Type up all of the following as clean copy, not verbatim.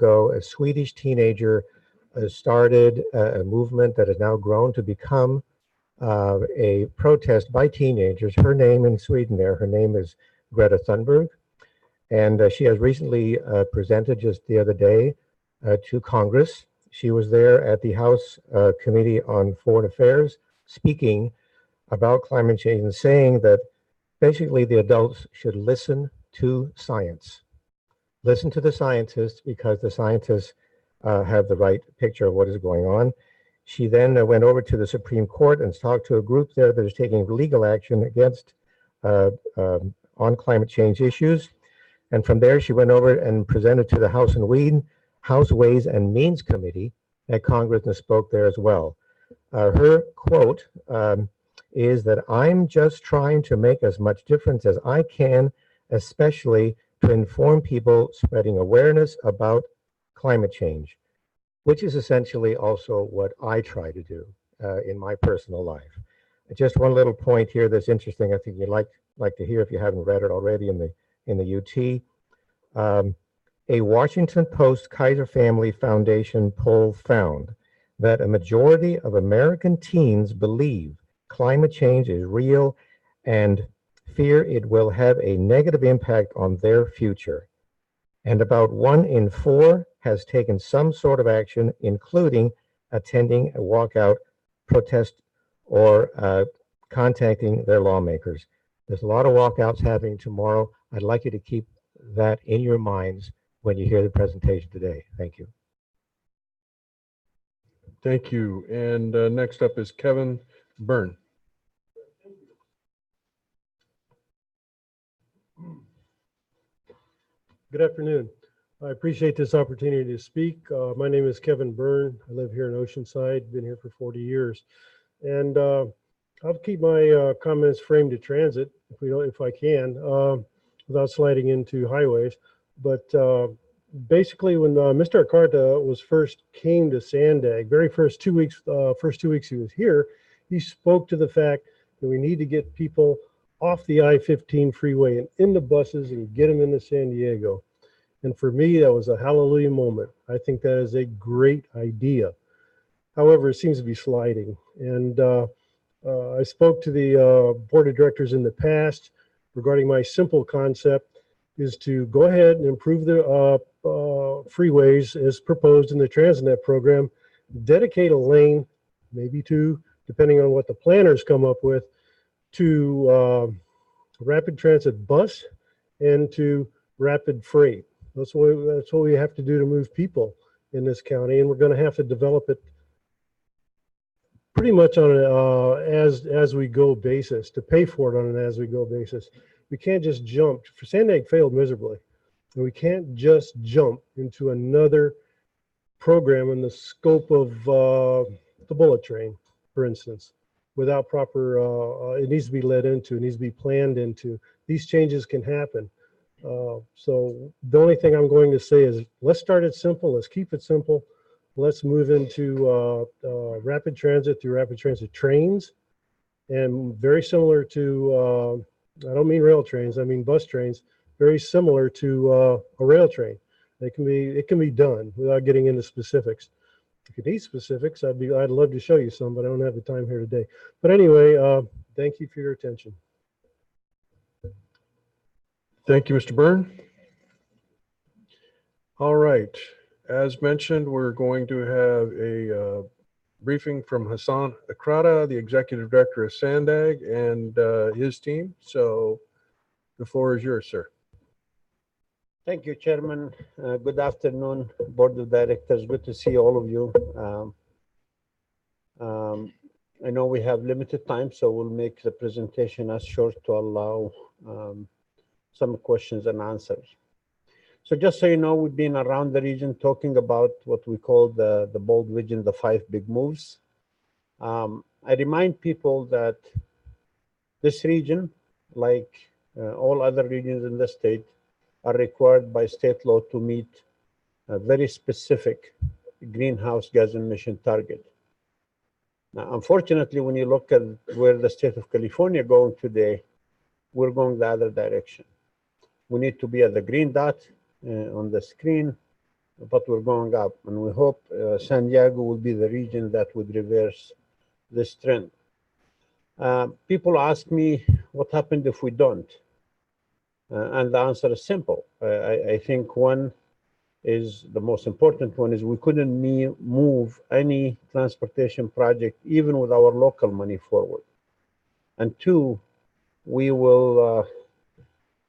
ago, a Swedish teenager started a movement that has now grown to become a protest by teenagers. Her name in Sweden her name is Greta Thunberg. And she has recently presented just the other day to Congress. She was there at the House Committee on Foreign Affairs speaking about climate change and saying that basically the adults should listen to science. Listen to the scientists because the scientists have the right picture of what is going on. She then went over to the Supreme Court and talked to a group there that is taking legal action against on climate change issues. And from there, she went over and presented to the House Ways and Means Committee at Congress and spoke there as well. Her quote is that I'm just trying to make as much difference as I can, especially to inform people, spreading awareness about climate change, which is essentially also what I try to do in my personal life. Just one little point here that's interesting. I think you'd like to hear if you haven't read it already in the UT. A Washington Post Kaiser Family Foundation poll found that a majority of American teens believe climate change is real and fear it will have a negative impact on their future. And about 1 in 4 has taken some sort of action, including attending a walkout, protest, or contacting their lawmakers. There's a lot of walkouts happening tomorrow. I'd like you to keep that in your minds when you hear the presentation today. Thank you. Thank you. And next up is Kevin Byrne. Good afternoon. I appreciate this opportunity to speak. My name is Kevin Byrne. I live here in Oceanside, been here for 40 years. And I'll keep my comments framed to transit if I can, without sliding into highways. But basically when Mr. Acarta first came to Sandag, first two weeks he was here, he spoke to the fact that we need to get people off the I-15 freeway and into buses and get them into San Diego. And for me, that was a hallelujah moment. I think that is a great idea. However, it seems to be sliding. And I spoke to the board of directors in the past regarding my simple concept is to go ahead and improve the freeways as proposed in the Transnet program, dedicate a lane, maybe 2, depending on what the planners come up with, to rapid transit bus and to rapid freight. That's what we have to do to move people in this county, and we're going to have to develop it pretty much on an as we go basis, to pay for it on an as we go basis. We can't just jump. Sandag failed miserably, and we can't just jump into another program in the scope of the bullet train, for instance, without proper. It needs to be led into. It needs to be planned into. These changes can happen. So the only thing I'm going to say is let's start it simple. Let's keep it simple. Let's move into rapid transit through rapid transit trains, and very similar to, I don't mean rail trains, I mean bus trains, very similar to a rail train. It can be done without getting into specifics. If you need specifics, I'd love to show you some, but I don't have the time here today. But anyway, thank you for your attention. Thank you, Mr. Byrne. All right. As mentioned, we're going to have a briefing from Hassan Akrada, the Executive Director of Sandag, and his team. So the floor is yours, sir. Thank you, Chairman. Good afternoon, Board of Directors. Good to see all of you. I know we have limited time, so we'll make the presentation as short to allow some questions and answers. So just so you know, we've been around the region talking about what we call the bold vision, the 5 big moves. I remind people that this region, like all other regions in the state, are required by state law to meet a very specific greenhouse gas emission target. Now, unfortunately, when you look at where the state of California is going today, we're going the other direction. We need to be at the green dot on the screen. but we're going up. And we hope San Diego will be the region that would reverse this trend. People ask me, what happened if we don't? And the answer is simple. I think one is the most important one is we couldn't move any transportation project, even with our local money, forward. And two, we will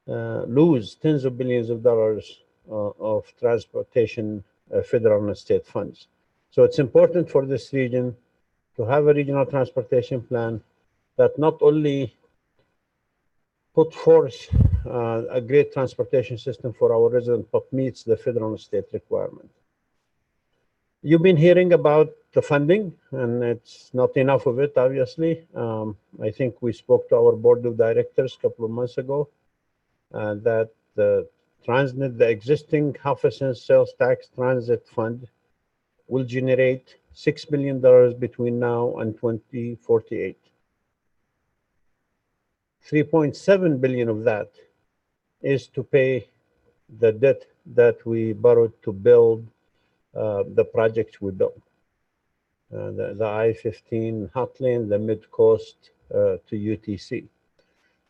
lose tens of billions of dollars of transportation federal and state funds. So it's important for this region to have a regional transportation plan that not only put forth a great transportation system for our residents, but meets the federal and state requirement. You've been hearing about the funding, and it's not enough of it, obviously. I think we spoke to our board of directors a couple of months ago that the Transnet, the existing half-a-cent sales tax transit fund, will generate $6 billion between now and 2048. 3.7 billion of that is to pay the debt that we borrowed to build the projects we built. The I-15 hot lane, the mid-coast to UTC.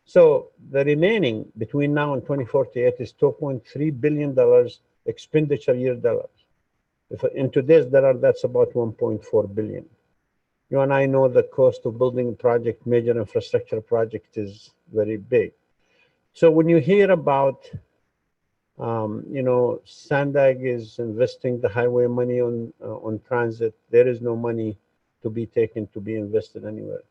So the remaining between now and 2048 is $2.3 billion expenditure year dollars. If in today's dollar, that's about 1.4 billion. You and I know the cost of building a project, major infrastructure project, is very big. So when you hear about, Sandag is investing the highway money on transit, there is no money to be taken to be invested anywhere.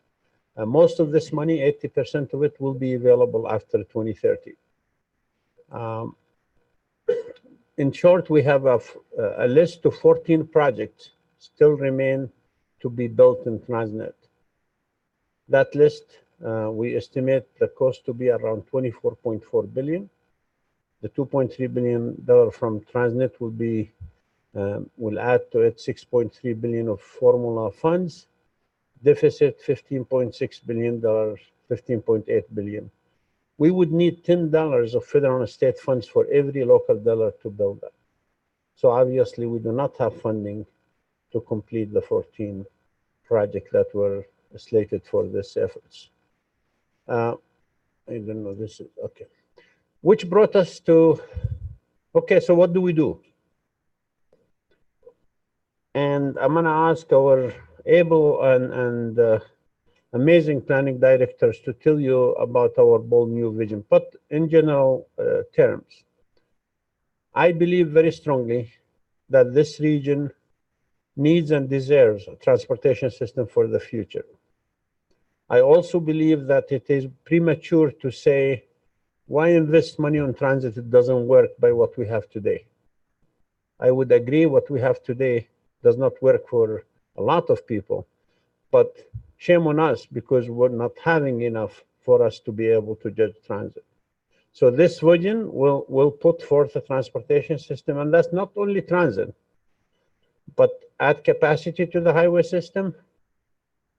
Most of this money, 80% of it, will be available after 2030. In short, we have a list of 14 projects still remain to be built in Transnet. That list, we estimate the cost to be around $24.4 billion. The $2.3 billion from Transnet will add to it $6.3 billion of formula funds. Deficit $15.6 billion, $15.8 billion. We would need $10 of federal and state funds for every local dollar to build that. So obviously we do not have funding to complete the 14 projects that were slated for this efforts. I don't know, this is, okay. Which brought us to, okay, so what do we do? And I'm gonna ask our able and amazing planning directors to tell you about our bold new vision. But in general terms, I believe very strongly that this region needs and deserves a transportation system for the future. I also believe that it is premature to say, why invest money on transit? It doesn't work by what we have today. I would agree what we have today does not work for a lot of people, but shame on us because we're not having enough for us to be able to judge transit. So this vision will put forth a transportation system, and that's not only transit, but add capacity to the highway system,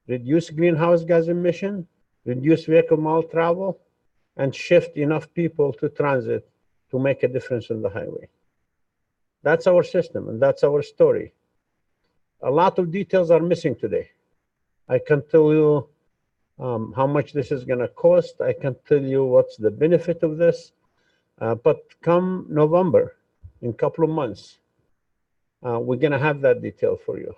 reduce greenhouse gas emission, reduce vehicle mile travel, and shift enough people to transit to make a difference on the highway. That's our system, and that's our story. A lot of details are missing today. I can tell you how much this is going to cost. I can tell you what's the benefit of this. But come November, in a couple of months, we're going to have that detail for you.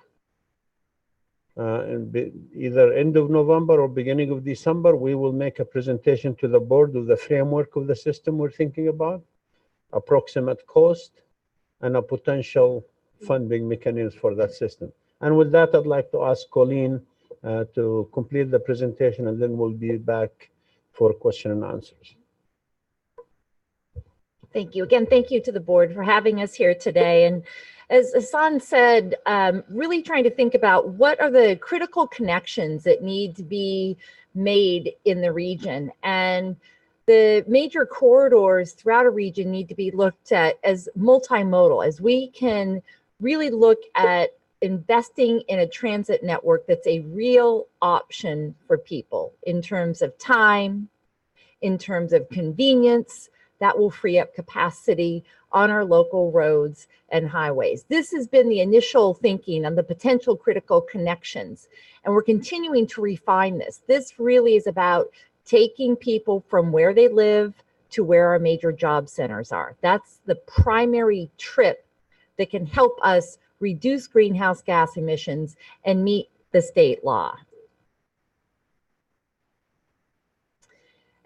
Either end of November or beginning of December, we will make a presentation to the board of the framework of the system we're thinking about, approximate cost, and a potential funding mechanism for that system. And with that, I'd like to ask Colleen to complete the presentation, and then we'll be back for question and answers. Thank you. Again, thank you to the board for having us here today. And as Hassan said, really trying to think about what are the critical connections that need to be made in the region. And the major corridors throughout a region need to be looked at as multimodal, as we can really look at investing in a transit network that's a real option for people in terms of time, in terms of convenience. That will free up capacity on our local roads and highways. This has been the initial thinking on the potential critical connections, and we're continuing to refine this. This really is about taking people from where they live to where our major job centers are. That's the primary trip that can help us reduce greenhouse gas emissions and meet the state law.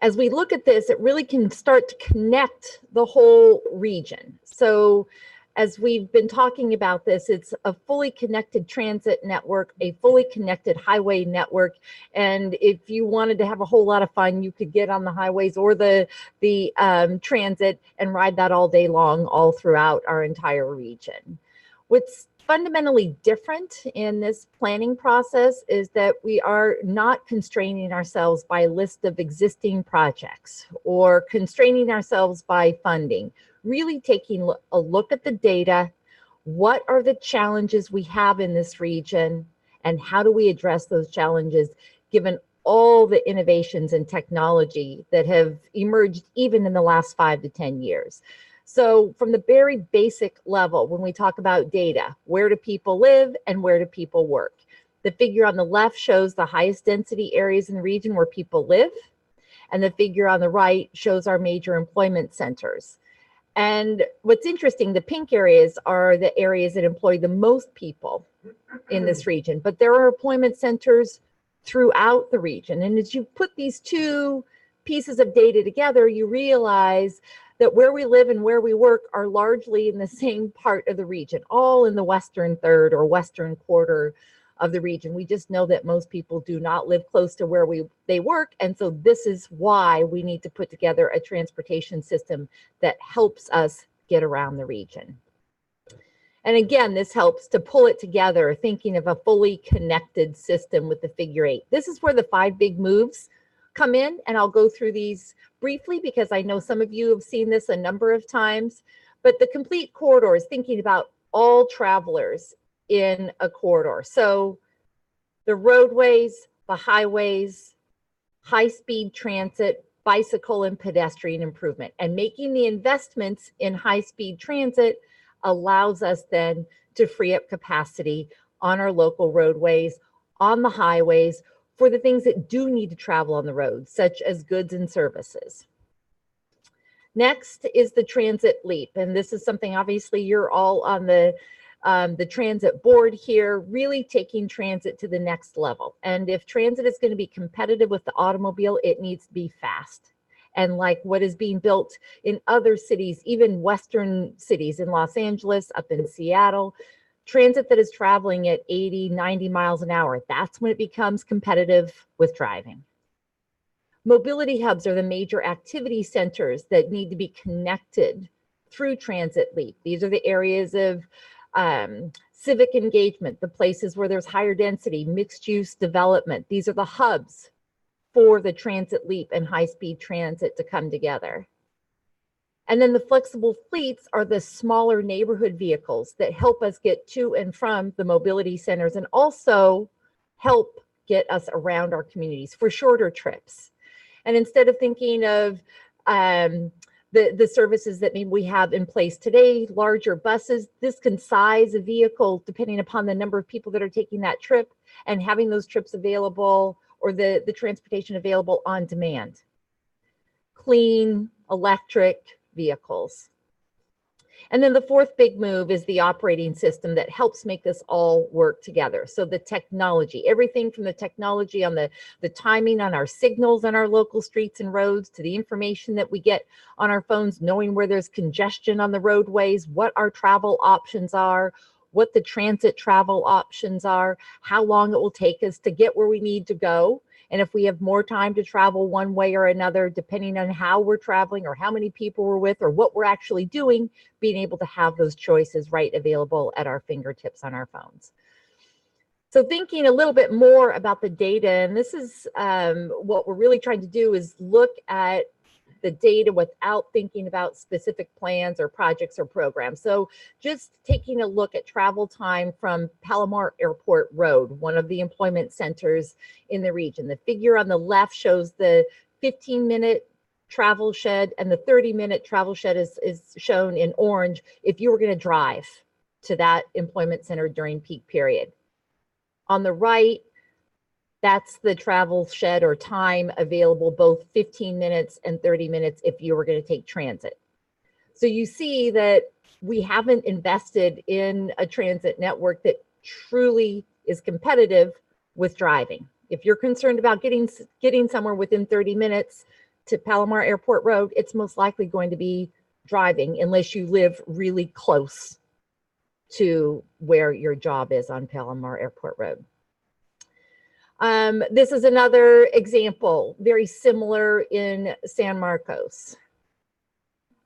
As we look at this, it really can start to connect the whole region. So as we've been talking about this, it's a fully connected transit network, a fully connected highway network. And if you wanted to have a whole lot of fun, you could get on the highways or the transit and ride that all day long, all throughout our entire region. What's fundamentally different in this planning process is that we are not constraining ourselves by a list of existing projects or constraining ourselves by funding. Really taking a look at the data, what are the challenges we have in this region, and how do we address those challenges given all the innovations and technology that have emerged even in the last 5 to 10 years. So from the very basic level, when we talk about data, where do people live and where do people work? The figure on the left shows the highest density areas in the region where people live, and the figure on the right shows our major employment centers. And what's interesting, the pink areas are the areas that employ the most people in this region, but there are employment centers throughout the region. And as you put these two pieces of data together, you realize that where we live and where we work are largely in the same part of the region, all in the western third or western quarter of the region. We just know that most people do not live close to where they work. And so this is why we need to put together a transportation system that helps us get around the region. And again, this helps to pull it together, thinking of a fully connected system with the figure 8. This is where the 5 big moves come in, and I'll go through these briefly because I know some of you have seen this a number of times. But the complete corridor is thinking about all travelers in a corridor. So the roadways, the highways, high-speed transit, bicycle and pedestrian improvement, and making the investments in high-speed transit allows us then to free up capacity on our local roadways, on the highways, for the things that do need to travel on the road, such as goods and services. Next is the transit leap. And this is something, obviously, you're all on the transit board here, really taking transit to the next level. And if transit is going to be competitive with the automobile, it needs to be fast. And like what is being built in other cities, even Western cities in Los Angeles, up in Seattle, transit that is traveling at 80, 90 miles an hour, that's when it becomes competitive with driving. Mobility hubs are the major activity centers that need to be connected through Transit Leap. These are the areas of civic engagement, the places where there's higher density, mixed use development. These are the hubs for the Transit Leap and high-speed transit to come together. And then the flexible fleets are the smaller neighborhood vehicles that help us get to and from the mobility centers and also help get us around our communities for shorter trips. And instead of thinking of the services that maybe we have in place today, larger buses, this can size a vehicle depending upon the number of people that are taking that trip and having those trips available or the transportation available on demand. Clean, electric vehicles. And then the fourth big move is the operating system that helps make this all work together. So the technology, everything from the technology on the timing on our signals on our local streets and roads to the information that we get on our phones, knowing where there's congestion on the roadways, what our travel options are, what the transit travel options are, how long it will take us to get where we need to go. And if we have more time to travel one way or another, depending on how we're traveling or how many people we're with or what we're actually doing, being able to have those choices right available at our fingertips on our phones. So thinking a little bit more about the data, and this is what we're really trying to do is look at the data without thinking about specific plans or projects or programs. So just taking a look at travel time from Palomar Airport Road, one of the employment centers in the region. The figure on the left shows the 15-minute travel shed, and the 30-minute travel shed is shown in orange if you were going to drive to that employment center during peak period. On the right, that's the travel shed or time available, both 15 minutes and 30 minutes if you were going to take transit. So you see that we haven't invested in a transit network that truly is competitive with driving. If you're concerned about getting somewhere within 30 minutes to Palomar Airport Road, it's most likely going to be driving unless you live really close to where your job is on Palomar Airport Road. This is another example, very similar in San Marcos.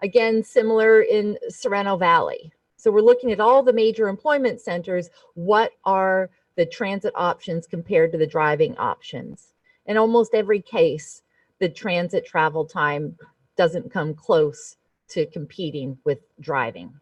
Again, similar in Sereno Valley. So we're looking at all the major employment centers. What are the transit options compared to the driving options? In almost every case, the transit travel time doesn't come close to competing with driving.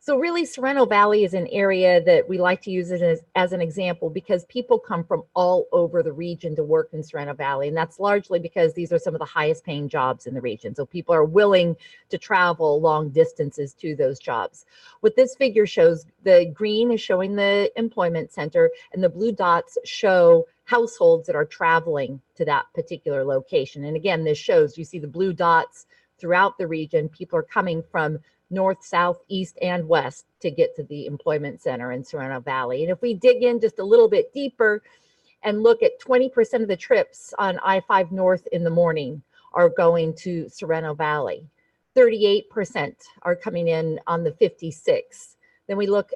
So really, Sereno Valley is an area that we like to use it as an example because people come from all over the region to work in Sereno Valley. And that's largely because these are some of the highest paying jobs in the region. So people are willing to travel long distances to those jobs. What this figure shows, the green is showing the employment center and the blue dots show households that are traveling to that particular location. And again, this shows, you see the blue dots throughout the region. People are coming from north, south, east, and west to get to the employment center in Sereno Valley. And if we dig in just a little bit deeper and look at 20% of the trips on I-5 North in the morning are going to Sereno Valley. 38% are coming in on the 56. Then we look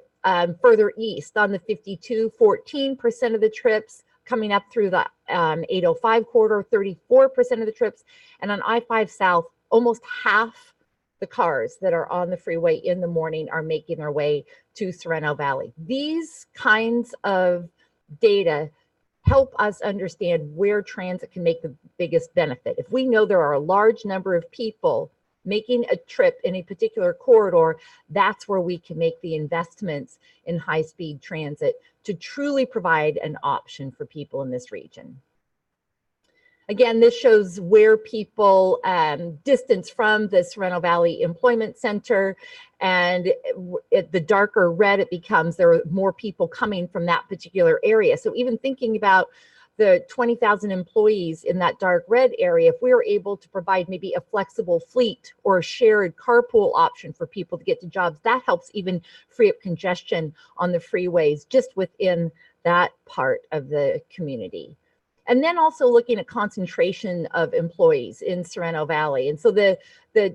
further east on the 52, 14% of the trips coming up through the 805 corridor, 34% of the trips. And on I-5 South, almost half the cars that are on the freeway in the morning are making their way to Sereno Valley. These kinds of data help us understand where transit can make the biggest benefit. If we know there are a large number of people making a trip in a particular corridor, that's where we can make the investments in high-speed transit to truly provide an option for people in this region. Again, this shows where people distance from the Sereno Valley Employment Center, and the darker red it becomes, there are more people coming from that particular area. So even thinking about the 20,000 employees in that dark red area, if we were able to provide maybe a flexible fleet or a shared carpool option for people to get to jobs, that helps even free up congestion on the freeways just within that part of the community. And then also looking at concentration of employees in Sereno Valley. And so the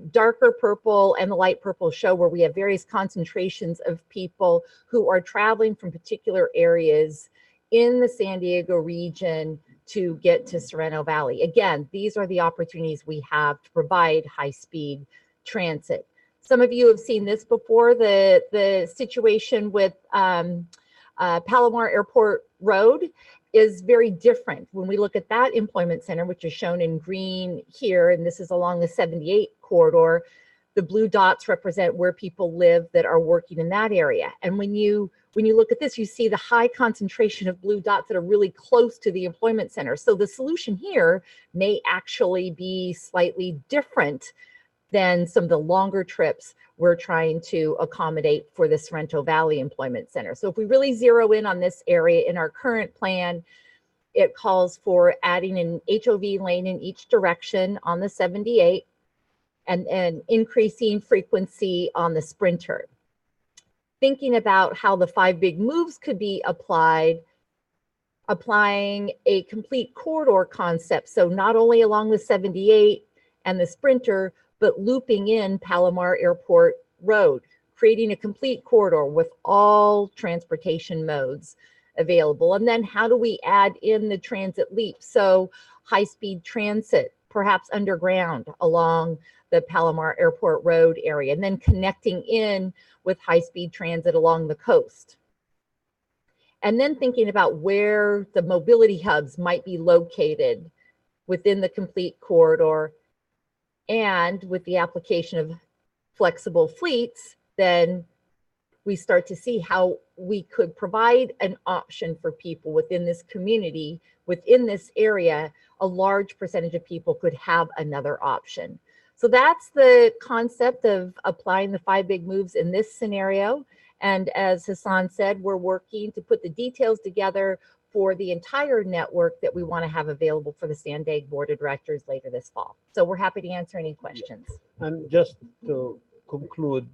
darker purple and the light purple show where we have various concentrations of people who are traveling from particular areas in the San Diego region to get to Sereno Valley. Again, these are the opportunities we have to provide high-speed transit. Some of you have seen this before, the situation with Palomar Airport Road is very different. When we look at that employment center, which is shown in green here, and this is along the 78 corridor, the blue dots represent where people live that are working in that area. And when you look at this, you see the high concentration of blue dots that are really close to the employment center. So the solution here may actually be slightly different than some of the longer trips we're trying to accommodate for the Sorrento Valley Employment Center. So if we really zero in on this area in our current plan, it calls for adding an HOV lane in each direction on the 78 and increasing frequency on the Sprinter. Thinking about how the 5 big moves could be applied, applying a complete corridor concept. So not only along the 78 and the Sprinter, but looping in Palomar Airport Road, creating a complete corridor with all transportation modes available. And then how do we add in the transit leap? So high-speed transit, perhaps underground along the Palomar Airport Road area, and then connecting in with high-speed transit along the coast. And then thinking about where the mobility hubs might be located within the complete corridor. And with the application of flexible fleets, then we start to see how we could provide an option for people within this community, within this area. A large percentage of people could have another option. So that's the concept of applying the 5 big moves in this scenario. And as Hassan said, we're working to put the details together for the entire network that we want to have available for the Sandag Board of Directors later this fall. So we're happy to answer any questions. And just to conclude,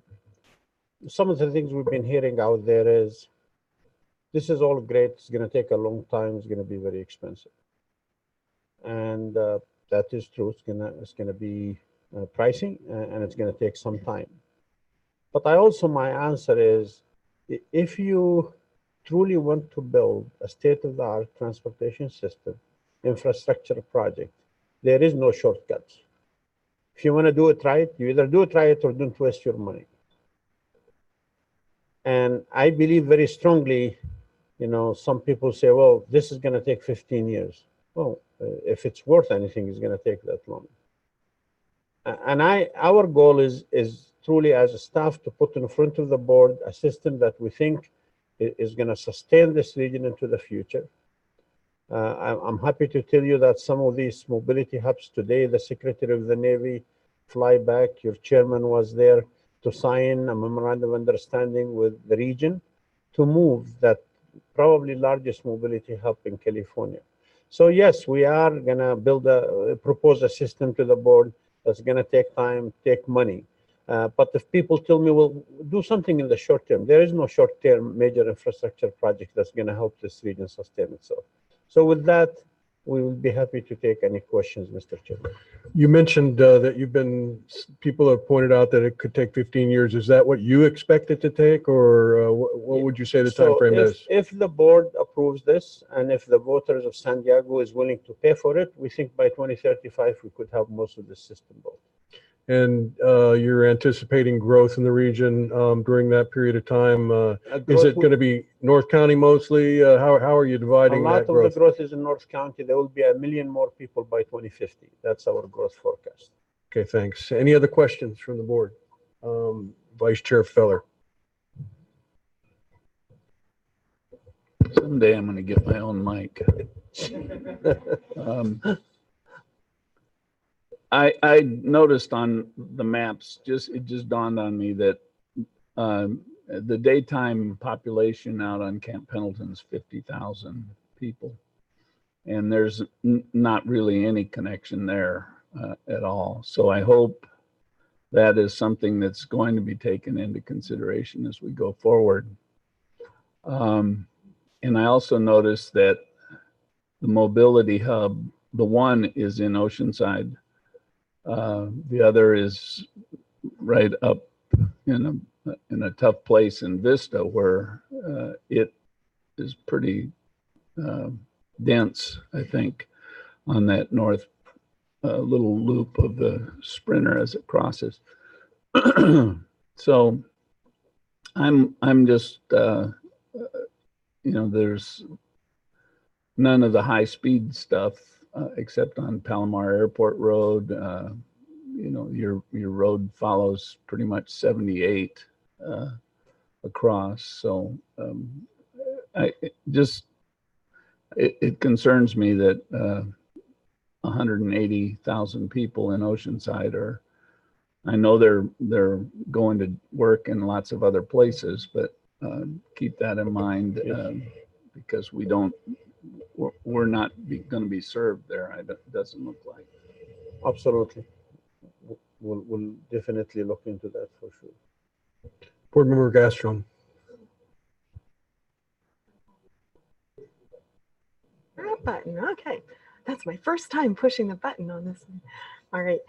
some of the things we've been hearing out there is, this is all great. It's going to take a long time. It's going to be very expensive. And that is true. It's going to be pricing, and it's going to take some time. But my answer is, if you truly want to build a state-of-the-art transportation system, infrastructure project, there is no shortcuts. If you want to do it right, you either do it right or don't waste your money. And I believe very strongly, some people say, well, this is going to take 15 years. Well, if it's worth anything, it's going to take that long. And our goal is truly as a staff to put in front of the board a system that we think is going to sustain this region into the future. I'm happy to tell you that some of these mobility hubs today, the Secretary of the Navy fly back, your chairman was there to sign a memorandum of understanding with the region to move that probably largest mobility hub in California. So yes, we are going to propose a system to the board that's going to take time, take money. But if people tell me, well, do something in the short term, there is no short-term major infrastructure project that's going to help this region sustain itself. So with that, we will be happy to take any questions, Mr. Chairman. You mentioned that people have pointed out that it could take 15 years. Is that what you expect it to take, or what would you say the time frame is? If the board approves this, and if the voters of San Diego is willing to pay for it, we think by 2035 we could have most of the system built. And you're anticipating growth in the region during that period of time. Is it going to be North County mostly? How are you dividing that growth? A lot of the growth is in North County. There will be 1 million more people by 2050. That's our growth forecast. Okay, thanks. Any other questions from the board? Vice Chair Feller. Someday I'm going to get my own mic. I noticed on the maps, it just dawned on me that the daytime population out on Camp Pendleton is 50,000 people. And there's not really any connection there at all. So I hope that is something that's going to be taken into consideration as we go forward. And I also noticed that the mobility hub, the one is in Oceanside. The other is right up in a tough place in Vista, where it is pretty dense, I think, on that north little loop of the Sprinter as it crosses. So I'm just there's none of the high speed stuff except on Palomar Airport Road. Your road follows pretty much 78 across. So it concerns me that 180,000 people in Oceanside are, I know they're going to work in lots of other places, but keep that in mind because we're not going to be served there. It doesn't look like. Absolutely. We'll definitely look into that for sure. Board Member Gastron. That button. Okay. That's my first time pushing the button on this one. All right.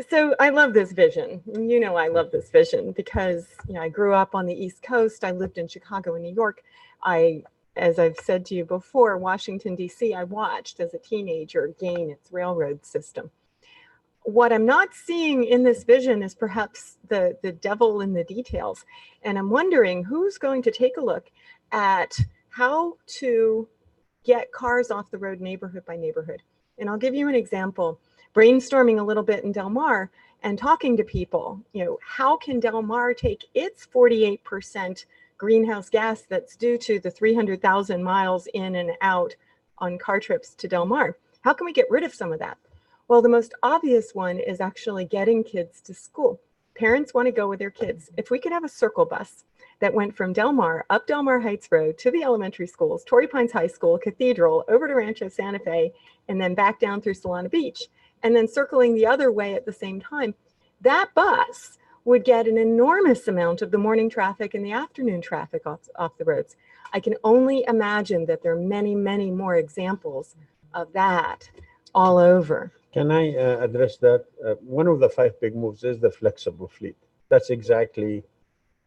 So I love this vision. I love this vision because I grew up on the East Coast. I lived in Chicago and New York. As I've said to you before, Washington, D.C., I watched as a teenager gain its railroad system. What I'm not seeing in this vision is perhaps the devil in the details. And I'm wondering who's going to take a look at how to get cars off the road neighborhood by neighborhood. And I'll give you an example. Brainstorming a little bit in Del Mar, and talking to people, how can Del Mar take its 48% greenhouse gas that's due to the 300,000 miles in and out on car trips to Del Mar? How can we get rid of some of that? Well, the most obvious one is actually getting kids to school. Parents want to go with their kids. If we could have a circle bus that went from Del Mar, up Del Mar Heights Road to the elementary schools, Torrey Pines High School, Cathedral, over to Rancho Santa Fe, and then back down through Solana Beach, and then circling the other way at the same time, that bus would get an enormous amount of the morning traffic and the afternoon traffic off the roads. I can only imagine that there are many, many more examples of that all over. Can I address that? One of the 5 big moves is the flexible fleet. That's exactly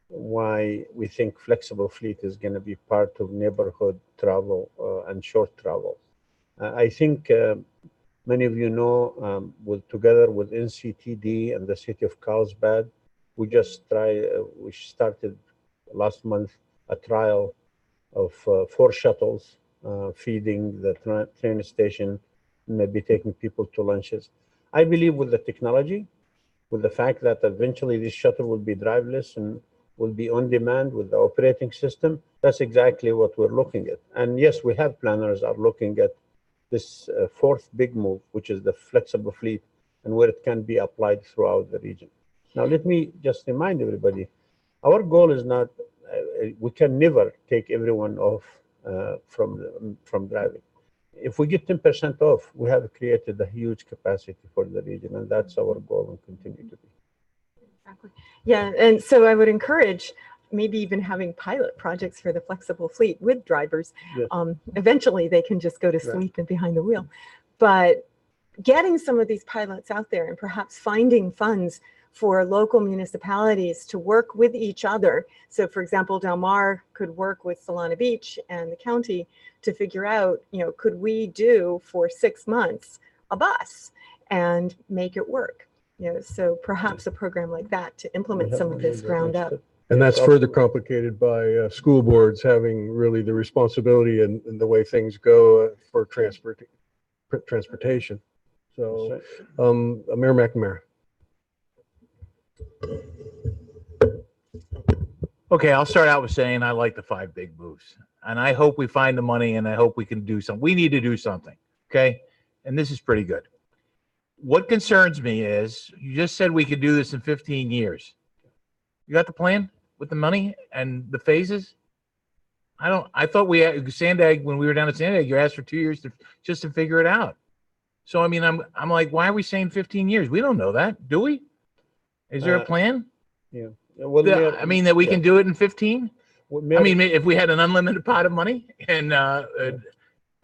why we think flexible fleet is going to be part of neighborhood travel and short travel. I think many of you know, together with NCTD and the city of Carlsbad, we started last month a trial of 4 shuttles feeding the train station, maybe taking people to lunches. I believe with the technology, with the fact that eventually this shuttle will be driverless and will be on demand with the operating system, that's exactly what we're looking at. And yes, we have planners are looking at this 4th big move, which is the flexible fleet and where it can be applied throughout the region. Now, let me just remind everybody, our goal is not, we can never take everyone off from driving. If we get 10% off, we have created a huge capacity for the region, and that's our goal and continue to be. Exactly. Yeah, and so I would encourage maybe even having pilot projects for the flexible fleet with drivers. Yes. Eventually, they can just go to sleep and behind the wheel. But getting some of these pilots out there and perhaps finding funds for local municipalities to work with each other. So for example, Del Mar could work with Solana Beach and the county to figure out, could we do for 6 months a bus and make it work? So perhaps a program like that to implement some of this ground up. And that's further complicated by school boards having really the responsibility and the way things go for transportation. So, Mayor McNamara. Okay, I'll start out with saying I like the 5 big moves, and I hope we find the money, and I hope we can do something. We need to do something, okay? And this is pretty good. What concerns me is you just said we could do this in 15 years. You got the plan with the money and the phases? I thought we had Sandag, when we were down at Sandag, you asked for 2 years just to figure it out. So, I mean, I'm like, why are we saying 15 years? We don't know that, do we? Is there a plan? Yeah. Well, I mean, that we can do it in 15? Mayor, I mean, if we had an unlimited pot of money and,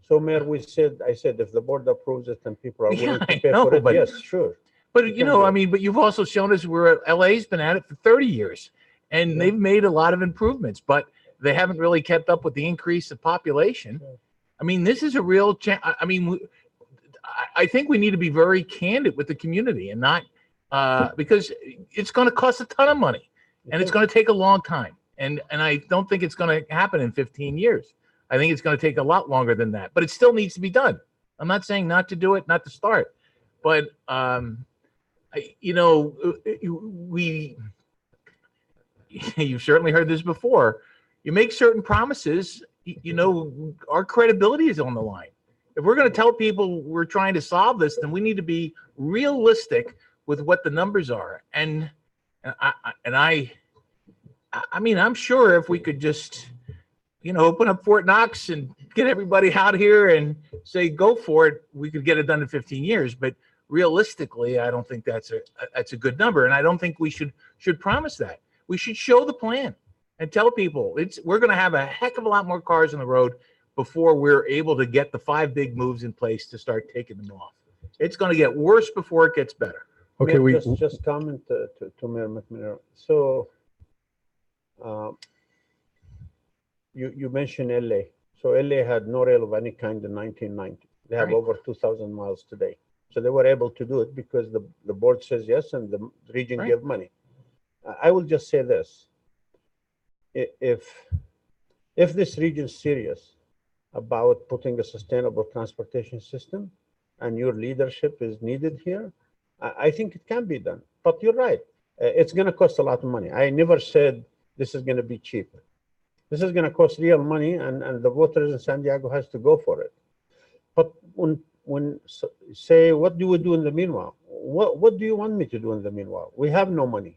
so Mayor, I said, if the board approves it and people are willing to I pay know, for it, but- yes, sure. but You you can know, do I it. mean, but you've also shown us where LA's been at it for 30 years and Yeah. they've made a lot of improvements, but they haven't really kept up with the increase of population. Sure. I mean, this is a real I mean, I think we need to be very candid with the community and not, because it's going to cost a ton of money and it's going to take a long time. And I don't think it's going to happen in 15 years. I think it's going to take a lot longer than that, but it still needs to be done. I'm not saying not to do it, not to start, but you've certainly heard this before. You make certain promises, our credibility is on the line. If we're going to tell people we're trying to solve this, then we need to be realistic with what the numbers are. And I mean, I'm sure if we could just, open up Fort Knox and get everybody out here and say, go for it, we could get it done in 15 years. But realistically, I don't think that's a good number. And I don't think we should promise that. We should show the plan and tell people we're going to have a heck of a lot more cars on the road before we're able to get the 5 big moves in place to start taking them off. It's going to get worse before it gets better. Okay, Mayor, just comment to Mayor McNamara. So you mentioned LA. So LA had no rail of any kind in 1990. They have Right. over 2,000 miles today. So they were able to do it because the board says yes and the region Right. gave money. I will just say this. If this region is serious about putting a sustainable transportation system and your leadership is needed here, I think it can be done. but you're right. It's going to cost a lot of money. I never said this is going to be cheap. This is going to cost real money, and the voters in San Diego has to go for it. But say, what do we do in the meanwhile? What do you want me to do in the meanwhile? We have no money.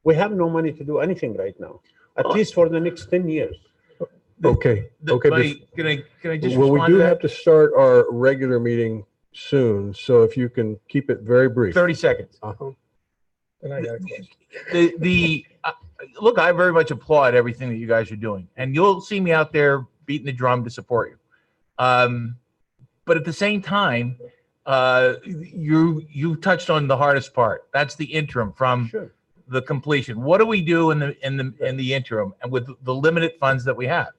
We have no money to do anything right now, at least for the next 10 years. Okay, okay. Can I just Well, we respond to do that? have to start our regular meeting soon, so if you can keep it very brief. 30 seconds. Uh-huh. And I got a question. Look, I very much applaud everything that you guys are doing, and you'll see me out there beating the drum to support you. But at the same time, you touched on the hardest part. That's the interim from Sure. the completion. What do we do in the interim and with the limited funds that we have?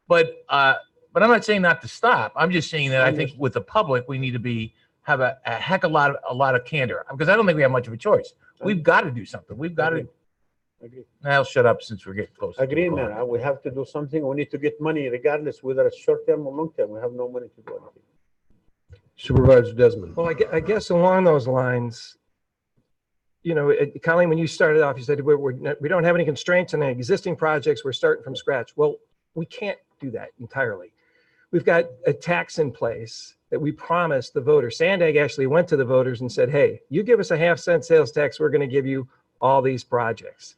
But I'm not saying not to stop. I'm just saying that I think with the public we need to have a heck of a lot of candor, because I don't think we have much of a choice. We've got to do something. We've got to. Agree. I'll shut up since we're getting close. Agree, man. We have to do something. We need to get money, regardless whether it's short term or long term. We have no money to do anything. Supervisor Desmond. Well, I guess along those lines, Colleen, when you started off, you said we don't have any constraints on the existing projects. We're starting from scratch. Well, we can't do that entirely. We've got a tax in place that we promised the voters. Sandag actually went to the voters and said, hey, you give us a 0.5-cent sales tax, we're going to give you all these projects.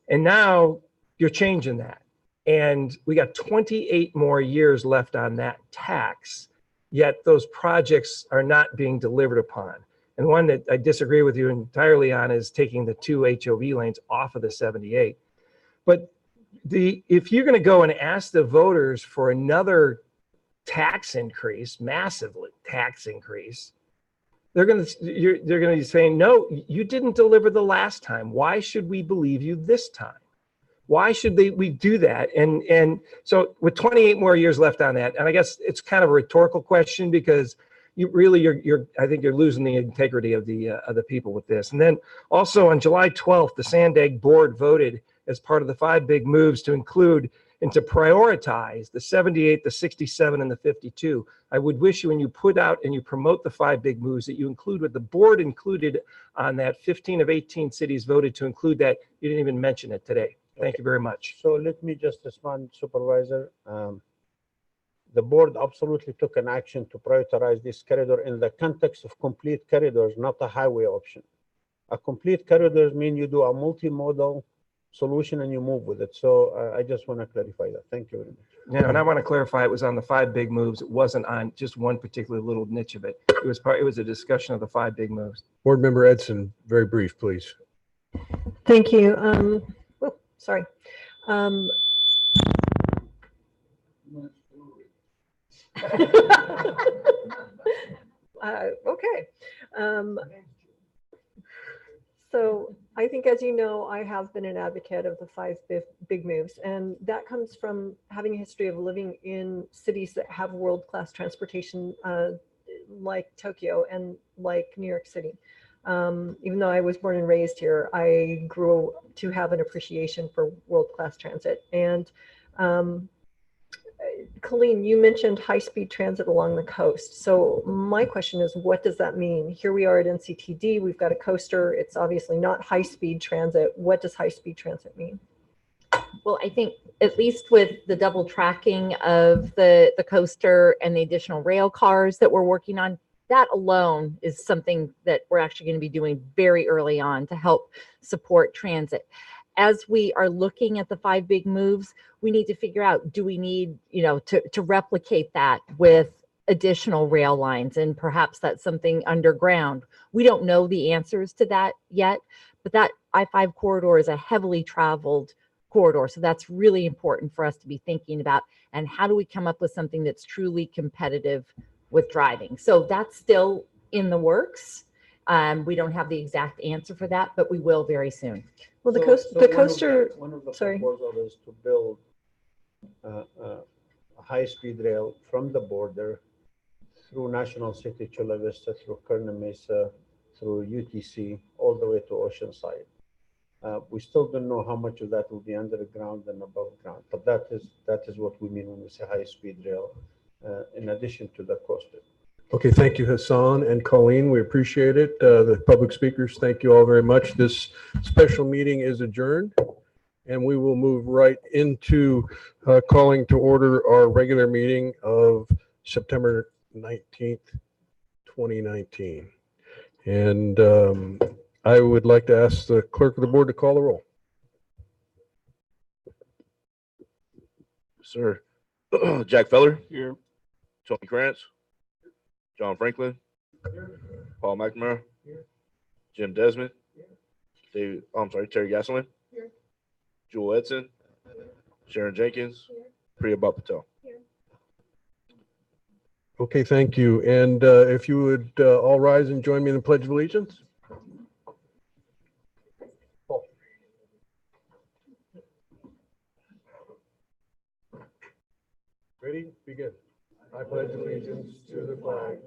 And now you're changing that. And we got 28 more years left on that tax, yet those projects are not being delivered upon. And one that I disagree with you entirely on is taking the 2 HOV lanes off of the 78. But if you're going to go and ask the voters for another tax increase, massively tax increase, they're going to be saying, no, you didn't deliver the last time. Why should we believe you this time? Why should we do that? And so with 28 more years left on that, and I guess it's kind of a rhetorical question, because I think you're losing the integrity of the people with this. And then also on July 12th, the Sandag board voted as part of the 5 big moves to include and to prioritize the 78, the 67, and the 52. I would wish you, when you put out and you promote the 5 big moves, that you include what the board included on that. 15 of 18 cities voted to include that. You didn't even mention it today. Thank you very much. So let me just respond, Supervisor. The board absolutely took an action to prioritize this corridor in the context of complete corridors, not a highway option. A complete corridor means you do a multimodal solution and you move with it. So I just want to clarify that. Thank you very much. Yeah, and I want to clarify, it was on the 5 big moves. It wasn't on just one particular little niche of it. It was a discussion of the 5 big moves. Board Member Edson, very brief, please. Thank you. Sorry. Okay. So I think, as you know, I have been an advocate of the 5 big moves, and that comes from having a history of living in cities that have world-class transportation, like Tokyo and like New York City. Even though I was born and raised here, I grew to have an appreciation for world-class transit. And Colleen, you mentioned high-speed transit along the coast. So my question is, what does that mean? Here we are at NCTD, we've got a coaster. It's obviously not high-speed transit. What does high-speed transit mean? Well, I think at least with the double tracking of the coaster and the additional rail cars that we're working on, that alone is something that we're actually going to be doing very early on to help support transit. As we are looking at the 5 big moves, we need to figure out, do we need, to replicate that with additional rail lines, and perhaps that's something underground. We don't know the answers to that yet, but that I-5 corridor is a heavily traveled corridor. So that's really important for us to be thinking about. And how do we come up with something that's truly competitive with driving? So that's still in the works. We don't have the exact answer for that, but we will very soon. Well, the coaster. One of the Sorry. proposals is to build a high-speed rail from the border through National City, Chula Vista, through Kearny Mesa, through UTC, all the way to Oceanside. We still don't know how much of that will be underground and above ground, but that is what we mean when we say high-speed rail, in addition to the coaster. Okay, thank you, Hassan and Colleen. We appreciate it. The public speakers, thank you all very much. This special meeting is adjourned, and we will move right into calling to order our regular meeting of September 19th, 2019. And I would like to ask the clerk of the board to call the roll. Sir. Jack Feller. Here. Tony Krantz. John Franklin. Paul McNamara. Jim Desmond. David, Terry Gasolin. Jewel Edson. Sharon Jenkins. Priya Patel. Okay, thank you. And if you would all rise and join me in the Pledge of Allegiance. Ready? Begin. I pledge allegiance to the flag